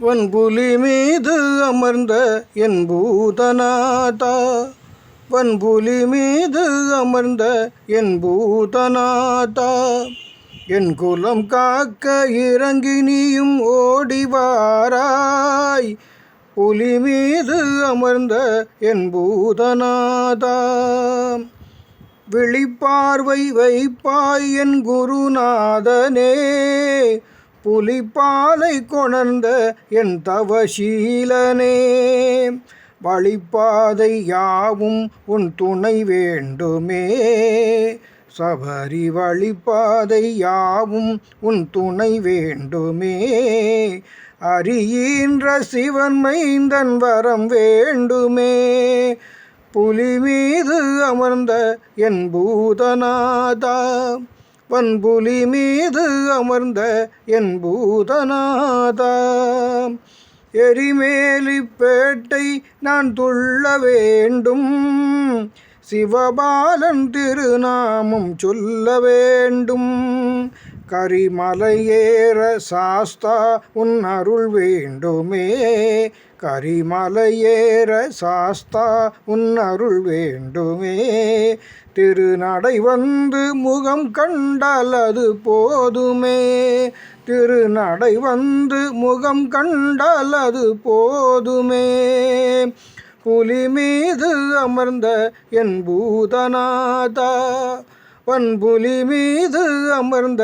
வன்புலி மீது அமர்ந்த என் பூதநாதா, வன்புலி மீது அமர்ந்த என் பூதநாதா, என் குலம் காக்க இறங்கி நீயும் ஓடிவாராய். புலி மீது அமர்ந்த என் பூதநாதா, விழிப்பார்வை வைப்பாய் என் குருநாதனே, புலிப்பாலை கொணர்ந்த என் தவசீலனே. வழிப்பாதை யாவும் உன் துணை வேண்டுமே, சபரி வழிப்பாதை யாவும் உன் துணை வேண்டுமே. அறிகின்ற சிவன் மைந்தன் வரம் வேண்டுமே, புலி மீது அமர்ந்த என் பூதநாதா, வன்புலி மீது அமர்ந்த என் பூதநாதா. எரிமேலிப்பேட்டை நான் துள்ள வேண்டும், சிவபாலன் திருநாமம் சொல்ல வேண்டும். கரிமலையேற சாஸ்தா உன் அருள் வேண்டுமே, கரிமலையேற சாஸ்தா உன் அருள் வேண்டுமே. திருநடை வந்து முகம் கண்டால் அது போதுமே, திருநடை வந்து முகம் கண்டால் அது போதுமே. புலி மீது அமர்ந்த என் பூதநாதா, வன்புலி மீது அமர்ந்த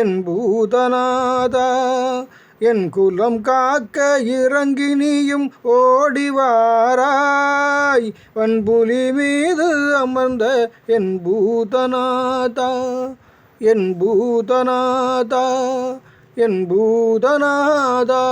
என் பூதநாதா, என் குலம் காக்க இறங்கி நீயும் ஓடிவாராய். வன்புலி மீது அமர்ந்த என் பூதநாதா, என் பூதநாதா, என் பூதநாதா.